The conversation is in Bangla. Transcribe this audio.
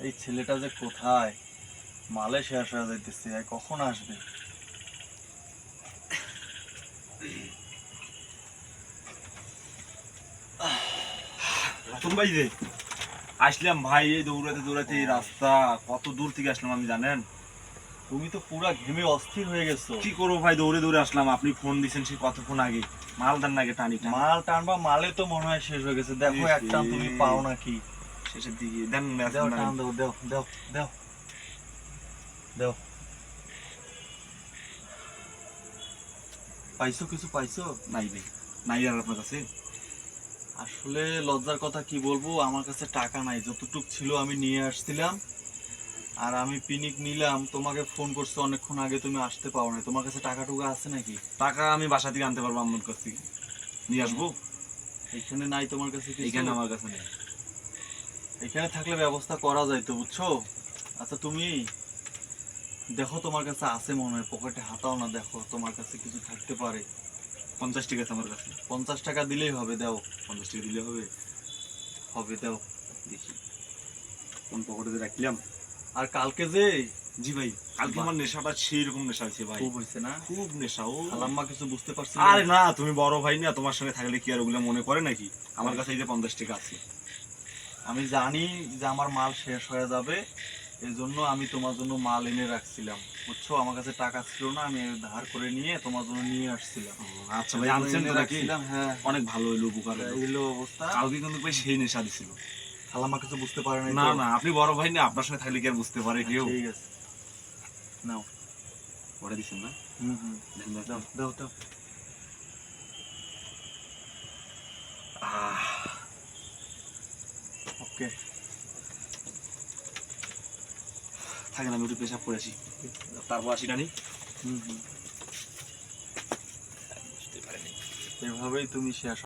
এই ছেলেটা যে কোথায়, মালে শেষ হয়ে যাইতেছে, কখন আসবে? রতন ভাই যে আসলাম ভাই, এই দৌড়াতে দৌড়াতে এই রাস্তা কত দূর থেকে আসলাম আমি জানেন? তুমি তো পুরা ঘেমে অস্থির হয়ে গেছো। কি করবো ভাই, দৌড়ে দৌড়ে আসলাম। আপনি ফোন দিয়েছেন সেই কতক্ষণ আগে, মাল দেন নাকি টানি টান। মাল টানবা, মালে তো মনে হয় শেষ হয়ে গেছে। দেখো এ একটা তুমি পাও নাকি? শেষের দিকে দেন দেও টান দাও, দেও দেও দেও দেও। পাইছো? কিছু পাইছো? নাই ভাই, নাই আর আপনার কাছে? আসলে লজ্জার কথা কি বলবো, আমার কাছে টাকা নাই। যতটুক ছিল আমি নিয়ে আসছিলাম। আর আমি পিনিক নিলাম, তোমাকে ফোন করছে অনেকক্ষণ আগে, তুমি আসতে পারো না। তোমার কাছে টাকা টুকা আছে নাকি? টাকা আমি বাসা থেকে আনতে পারবো, আমার কাছ থেকে নিয়ে আসবো। এখানে নাই তোমার কাছে কিছু? এইখানে আমার কাছে নেই। এখানে থাকলে ব্যবস্থা করা যাইতো, বুঝছো? আচ্ছা তুমি দেখো, তোমার কাছে আছে মনে হয়, পকেটে হাতাও না, দেখো তোমার কাছে কিছু থাকতে পারে। 50 টাকা আছে আমার কাছে। 50 টাকা দিলেই হবে, দাও। 50 টাকা দিলে হবে? হবে, দাও। দেখি কোন পকেটে রাখলাম। আর কালকে যে জি ভাই, কালকে আমার নেশাটা সেই রকম নেশা আছে ভাই, খুব হয়েছে না? খুব নেশা। ও খালাম্মা কিছু বুঝতে পারছি না? আরে না, তুমি বড় ভাই না, তোমার সঙ্গে থাকলে কি আর ওগুলো মনে করে নাকি? আমার কাছে এই যে 50 টাকা আছে। আমি জানি যে আমার মাল শেষ হয়ে যাবে, এই জন্য আমি তোমার জন্য মাল এনে রাখছিলাম, বুঝছো? আমার কাছে টাকা ছিল না, আমি ধার করে নিয়ে তোমার জন্য নিয়ে আসছিলাম। আচ্ছা ভাই, আনছেন তো নাকি? হ্যাঁ, অনেক ভালো হইলো, উপকার হইলো। এই হলো অবস্থা। কালকে কিন্তু ভাই সেই নেশা দিছিল। খালাম্মা কিছু বুঝতে পারে নাই না তো? না, আপনি বড় ভাই না, আপনার সঙ্গে থাকলে কি আর বুঝতে পারে কেউ? ঠিক আছে, নাও। পরে দিচ্ছেন না? হুম, দাও দাও দাও। আহ, ওকে। থাকেন, আমি একটু পেশাব করে আসি, তারপর আসি রানি। হুম, বুঝতে পারেনি। এভাবেই তুমি শেষ